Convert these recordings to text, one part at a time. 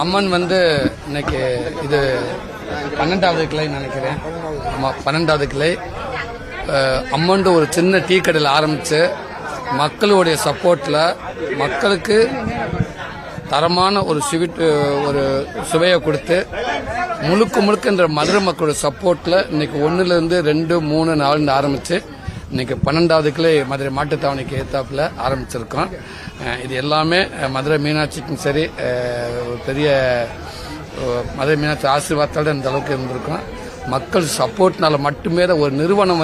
அம்மன் இன்னைக்கு இது 12வது கிளை நினைக்கிறேன். ஆமாம், 12வது கிளை. அம்மன் ஒரு சின்ன டீ கடையில் ஆரம்பித்து மக்களுடைய சப்போர்ட்டில் மக்களுக்கு தரமான ஒரு ஒரு சுவையை கொடுத்து முழுக்க இந்த மதுரை மக்களோட சப்போர்ட்டில் இன்னைக்கு 1லேருந்து 2, 3, 4 ஆரம்பித்து இன்னைக்கு 12வது கிளை மதுரை மாட்டுத்தாவணிக்கு ஏத்தாப்புல ஆரம்பிச்சிருக்கோம். இது எல்லாமே மதுரை மீனாட்சிக்கும் சரி, ஒரு பெரிய மதுரை மீனாட்சி ஆசீர்வாதத்தோட இந்த அளவுக்கு இருந்திருக்கும். மக்கள் சப்போர்ட்னால மட்டுமே ஒரு நிறுவனம்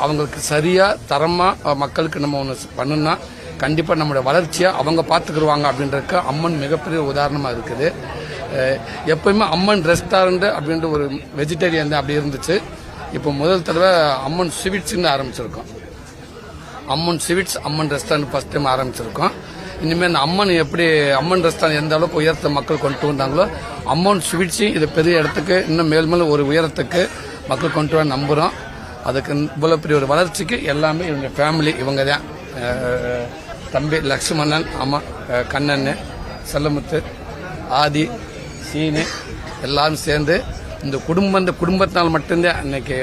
அவங்களுக்கு சரியா தரமா மக்களுக்கு நம்ம ஒன்று பண்ணணும்னா கண்டிப்பாக நம்மளோட வளர்ச்சியை அவங்க பார்த்துக்குருவாங்க அப்படின்றதுக்கு அம்மன் மிகப்பெரிய உதாரணமாக இருக்குது. எப்பயுமே அம்மன் ரெஸ்டாரண்ட் அப்படின்ற ஒரு வெஜிடேரியன் தான் அப்படி இருந்துச்சு. இப்போ முதல் தடவை அம்மன் ஸ்வீட்ஸ்ன்னு ஆரம்பிச்சிருக்கோம். அம்மன் ஸ்வீட்ஸ், அம்மன் ரெஸ்டாரண்ட் ஃபர்ஸ்ட் டைம் ஆரம்பிச்சிருக்கோம். இனிமேல் இந்த அம்மன் ரெஸ்டாரண்ட் எந்த அளவுக்கு உயரத்தை மக்கள் கொண்டு வந்தாங்களோ அம்மன் ஸ்வீட்ஸையும் இது பெரிய இடத்துக்கு இன்னும் மேலும் ஒரு உயரத்துக்கு மக்கள் கொண்டு வர நம்புகிறோம். அதுக்கு இவ்வளோ பெரிய ஒரு வளர்ச்சிக்கு எல்லாமே இவங்க ஃபேமிலி, இவங்க தான். தம்பி லக்ஷ்மணன், அம்மா கண்ணன், செல்லமுத்து, ஆதி, சீனு எல்லாரும் சேர்ந்து இந்த குடும்பத்தினால் மட்டும்தான் இன்னைக்கு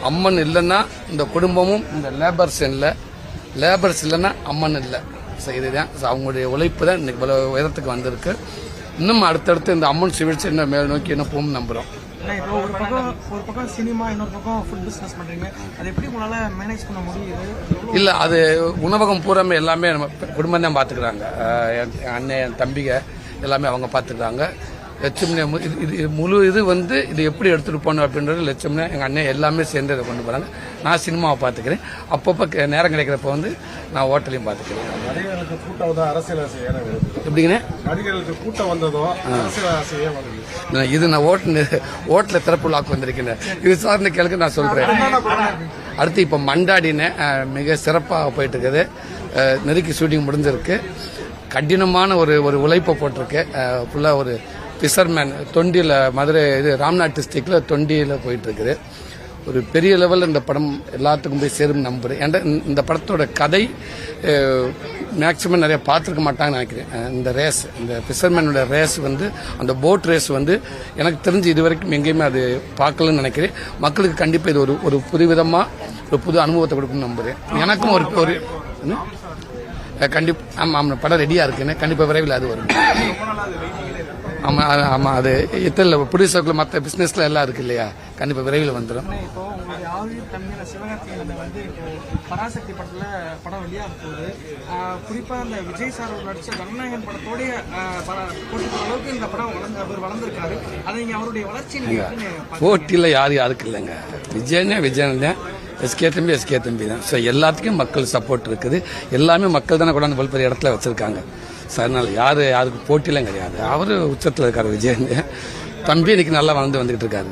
அம்மன் இல்லைன்னா இந்த குடும்பமும், இந்த லேபர்ஸ் இல்லைன்னா அம்மன் இல்லை. இதுதான் அவங்களுடைய உழைப்பு தான் இன்னைக்கு இவ்வளவு உயரத்துக்கு வந்திருக்கு. இன்னும் அடுத்தடுத்து இந்த அம்மன் சிவிழ்ச்சி இன்னும் மேல் நோக்கி இன்னும் போகும் நம்புறோம். ஒரு பக்கம் சினிமா, இன்னொரு பக்கம் ஃபுட் பிசினஸ் பண்றீங்க, அது எப்படி உங்களால மேனேஜ் பண்ண முடியுது? இல்ல, அது உணவகம் பூராமே எல்லாமே நம்ம குடும்பம் தான் பாத்துக்கிறாங்க. அண்ணன், என் தம்பிங்க எல்லாமே அவங்க பாத்துக்கிறாங்க. லட்சுமி முழு இது எப்படி எடுத்துட்டு போகணும் அப்படின்றது லட்சுமி எங்க அண்ணன் எல்லாமே சேர்ந்து இதை கொண்டு போறாங்க. நான் சினிமாவை பாத்துக்கிறேன். அப்பப்போ நேரம் கிடைக்கிறப்ப நான் ஹோட்டலையும் பாத்துக்கிறேன். எப்படிங்கண்ணே நடிகர்களுக்கு கூட்டம் வந்ததோ இது நான் ஹோட்டல திறப்புலாக்கு வந்திருக்கேன். இது சார்ந்த கேளுக்கு நான் சொல்றேன். அடுத்து இப்ப மண்டாடின மிக சிறப்பாக போயிட்டு இருக்குது. நெருக்கி ஷூட்டிங் முடிஞ்சிருக்கு. கடினமான ஒரு உழைப்பை போட்டிருக்கு. ஃபுல்லா ஒரு பிசர்மேன் தொண்டியில், மதுரை ராம்நாத் டிஸ்ட்ரிக்டில் தொண்டியில் போயிட்டு இருக்குது. ஒரு பெரிய லெவலில் இந்த படம் எல்லாத்துக்கும் போய் சேரும் நம்புறேன். ஏன்னா இந்த படத்தோட கதை மேக்சிமம் நிறைய பார்த்துருக்க மாட்டாங்கன்னு நினைக்கிறேன். இந்த பிசர்மேனோட ரேஸ் அந்த போட் ரேஸ் எனக்கு தெரிஞ்சு இது வரைக்கும் எங்கேயுமே அது பார்க்கலன்னு நினைக்கிறேன். மக்களுக்கு கண்டிப்பாக இது ஒரு புதுவிதமாக ஒரு புது அனுபவத்தை கொடுக்கணும்னு நம்புறேன். எனக்கும் ஒரு கண்டிப்பாக ஆமாம், படம் ரெடியாக இருக்குன்னு கண்டிப்பாக விரைவில் அது வரும். ஆமாம், அது இத்தனை ப்ரொடியூசருக்குள்ள மற்ற பிஸ்னஸ்ல எல்லாம் இருக்கு இல்லையா, கண்டிப்பாக விரைவில் வந்துடும். இப்போ உங்களுடைய ஆழ்வி தமிழ் சிவகார்த்திகேயன் பராசக்தி படத்துல படம் வெளியாக போகுது. குறிப்பா இந்த விஜய் சார் நடிச்ச ஜனநாயகன் படத்தோடைய அளவுக்கு இந்த படம் வளர்ந்திருக்காரு. அதை நீங்க அவருடைய வளர்ச்சி போட்டியில் யாருக்கு இல்லைங்க. விஜயன் தான், எஸ்கே தம்பி தான். ஸோ எல்லாத்துக்கும் மக்கள் சப்போர்ட் இருக்குது. எல்லாமே மக்கள் தானே கொண்டாந்து பல பெரிய இடத்துல வச்சிருக்காங்க. ஸோ அதனால யாருக்கு போட்டிலாம் கிடையாது. அவரு உச்சத்தில் இருக்காரு. விஜயன் தம்பி இன்னைக்கு நல்லா வந்துகிட்டு இருக்காரு.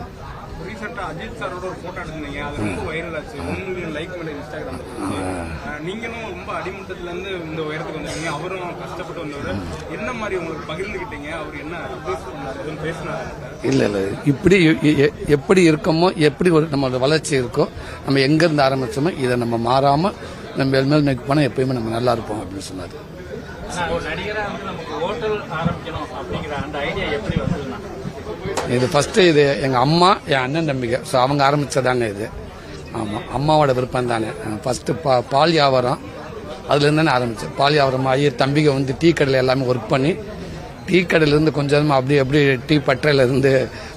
அஜித் சாரோட ஒரு போட்டோ எடுத்தீங்க, அது ரொம்ப வைரல் ஆச்சு. 1 மில்லியன் லைக் பண்ணி இன்ஸ்டாகிராம். நீங்களும் ரொம்ப அடிமட்டத்துல இருந்து இந்த உயரத்துக்கு வந்தீங்க. அவரும் கஷ்டப்பட்டு வந்தவர். என்ன மாதிரி உங்களுக்கு பகிர்ந்துகிட்டீங்க? அவர் என்ன பேசினாரு? இல்ல இப்படி எப்படி இருக்கமோ, எப்படி நம்மளோட வளர்ச்சி இருக்கோ, நம்ம எங்க இருந்து ஆரம்பிச்சோமோ இதை நம்ம மாறாம நம்ம மேல் நோக்கி போனா எப்பயுமே நம்ம நல்லா இருப்போம் அப்படின்னு சொன்னாரு. இது ஃபர்ஸ்ட் இது எங்க அம்மா, என் அண்ணன், தம்பிங்க. ஸோ அவங்க ஆரம்பிச்சதாங்க இது. ஆமா, அம்மாவோட விருப்பம் தானே. ஃபர்ஸ்ட் பால் வியாபாரம் அதுல இருந்தானே ஆரம்பிச்சேன். பால் வியாபாரம் ஆகி தம்பிங்க டீ கடையில் எல்லாமே ஒர்க் பண்ணி, டீ கடையில இருந்து கொஞ்சம் அப்படியே டீ பட்டறையில இருந்து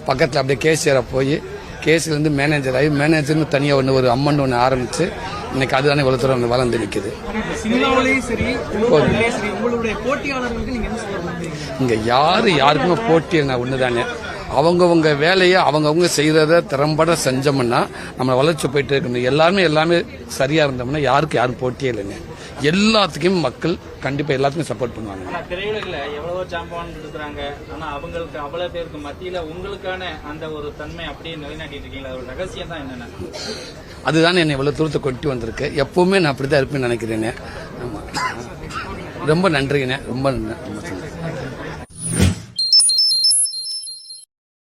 பக்கத்தில் அப்படியே கேசியரை போய், கேசிலேருந்து மேனேஜர் ஆகி, மேனேஜர்னு தனியாக ஒரு அம்மன் ஒன்று ஆரம்பிச்சு இன்னைக்கு அதுதானே இவ்வளவு தூரம் வளர்ந்து நிற்குது. இங்க யாருக்குமே போட்டி ஒண்ணுதானே. அவங்கவுங்க வேலையை அவங்கவுங்க செய்யறத திறம்பட செஞ்சோம்னா நம்ம வளர்ச்சி போயிட்டு இருக்கணும். எல்லாமே சரியா இருந்தோம்னா யாரும் போட்டியே இல்லைங்க. எல்லாத்துக்கும் மக்கள் கண்டிப்பா எல்லாத்துக்கும் சப்போர்ட் பண்ணுவாங்க. திரையுலகில் எவ்வளவோ சாம்பவான் இருக்கிறாங்க. ஆனா அவங்களுக்கு அவ்வளவு பேருக்கு மத்தியில உங்களுக்கான அந்த ஒரு தன்மை அப்படியே நிலைநாட்டிட்டு இருக்கீங்களா? ஒரு ரகசியம் தான் என்னன்னா அதுதானே என்னை இவ்வளவு தூரத்தை கொட்டி வந்திருக்கு. எப்பவுமே நான் அப்படிதான் இருப்பேன்னு நினைக்கிறேனே. ரொம்ப நன்றிங்கண்ணே. ரொம்ப